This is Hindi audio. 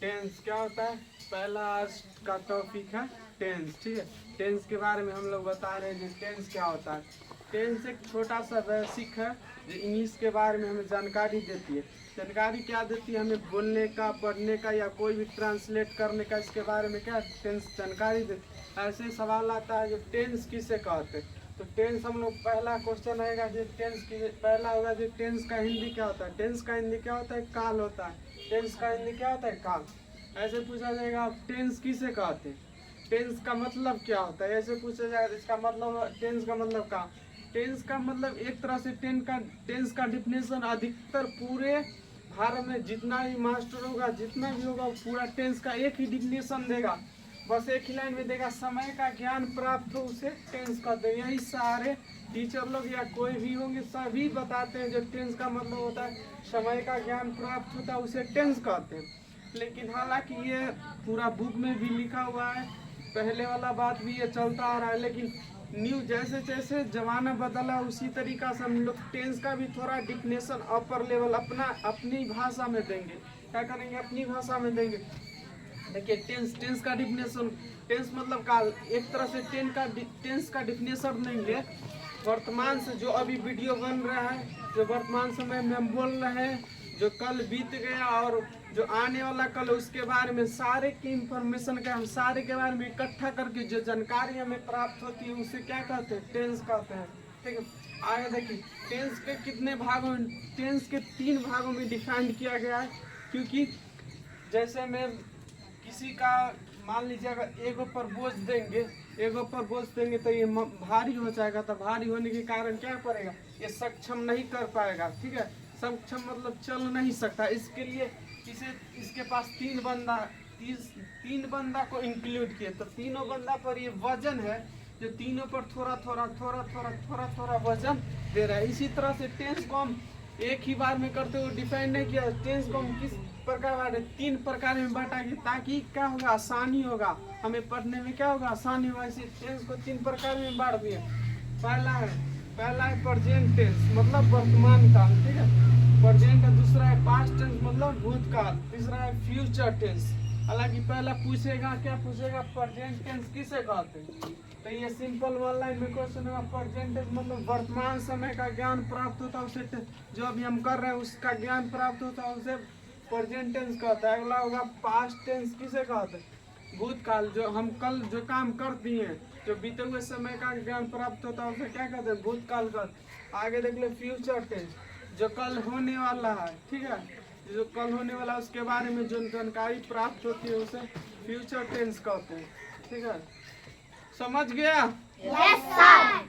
टेंस क्या होता है? पहला आज का टॉपिक है टेंस। ठीक है, टेंस के बारे में हम लोग बता रहे हैं। टेंस क्या होता है? टेंस एक छोटा सा बेसिक है जो इंग्लिश के बारे में हमें जानकारी देती है। जानकारी क्या देती है? हमें बोलने का, पढ़ने का या कोई भी ट्रांसलेट करने का, इसके बारे में क्या टेंस जानकारी देती है। ऐसे सवाल आता है जो टेंस किसे कहते हैं। तो टेंस हम लोग पहला क्वेश्चन आएगा जो टेंस की पहला होगा जो टेंस का हिंदी क्या होता है। टेंस का हिंदी क्या होता है? काल होता है। टेंस का हिंदी क्या होता है? काल। ऐसे पूछा जाएगा टेंस किसे कहते हैं, टेंस का मतलब क्या होता है, ऐसे पूछा जाएगा। इसका मतलब टेंस का मतलब क्या? टेंस का मतलब एक तरह से टेंस का डिफिनेशन अधिकतर पूरे भारत में जितना भी मास्टर होगा, जितना भी होगा, पूरा टेंस का एक ही डिफिनेशन देगा। बस एक ही लाइन में देगा, समय का ज्ञान प्राप्त हो उसे टेंस कहते हैं। यही सारे टीचर लोग या कोई भी होंगे सभी बताते हैं जो टेंस का मतलब होता है समय का ज्ञान प्राप्त होता है उसे टेंस कहते हैं। लेकिन हालांकि ये पूरा बुक में भी लिखा हुआ है, पहले वाला बात भी ये चलता आ रहा है। लेकिन न्यू जैसे जैसे जमाना बदला उसी तरीका से हम लोग टेंस का भी थोड़ा डिफिनेशन अपर लेवल अपनी भाषा में देंगे। क्या करेंगे? अपनी भाषा में देंगे। देखिए टेंस का डिफिनेशन, टेंस मतलब काल। एक तरह से टेंस का डिफिनेशन देंगे वर्तमान से जो अभी वीडियो बन रहा है, जो वर्तमान समय में हम बोल रहे हैं, जो कल बीत गया और जो आने वाला कल, उसके बारे में सारे की इंफॉर्मेशन का हम सारे के बारे में इकट्ठा करके जो जानकारी हमें प्राप्त होती है उसे क्या कहते हैं? टेंस कहते हैं। ठीक है, आगे देखिए टेंस के कितने भागों में, टेंस के 3 भागों में डिफाइन किया गया है। क्योंकि जैसे मैं किसी का मान लीजिए अगर एगो पर बोझ देंगे तो ये भारी हो जाएगा। तो भारी होने के कारण क्या पड़ेगा? ये सक्षम नहीं कर पाएगा। ठीक है, सक्षम मतलब चल नहीं सकता। इसके लिए इसके पास 3 बंदा को इंक्लूड किए, तो तीनों बंदा पर ये वजन है जो तीनों पर थोड़ा वजन दे रहा है। इसी तरह से टेंस को हम एक ही बार में करते हुए डिफाइन नहीं किया। टेंस को हम किस प्रकार बांटे? 3 प्रकार में बांटेंगे ताकि क्या होगा? आसानी होगा, हमें पढ़ने में क्या होगा? आसानी होगा। इसी टेंस को 3 प्रकार में बांट दिए। पहला है प्रेजेंट टेंस मतलब वर्तमान काल। ठीक है, प्रेजेंट है। दूसरा है पास्ट टेंस मतलब भूतकाल। तीसरा है फ्यूचर टेंस। हालांकि पहला पूछेगा, क्या पूछेगा? प्रेजेंट टेंस किसे कहते हैं? तो ये सिंपल वन लाइन में क्वेश्चन होगा। प्रेजेंट टेंस मतलब वर्तमान समय का ज्ञान प्राप्त होता है उसे, जो अभी हम कर रहे हैं उसका ज्ञान प्राप्त होता है उसे प्रेजेंट टेंस कहता है। अगला होगा पास्ट टेंस किसे कहते हैं? भूतकाल। जो हम कल जो काम कर दिए हैं, जो बीते हुए समय का ज्ञान प्राप्त होता है उसे क्या कहते हैं? भूतकाल का। आगे देख ले फ्यूचर टेंस, जो कल होने वाला है। ठीक है, जो कल होने वाला है उसके बारे में जो जानकारी प्राप्त होती है उसे फ्यूचर टेंस कहते हैं। ठीक है, समझ गया? Yes sir.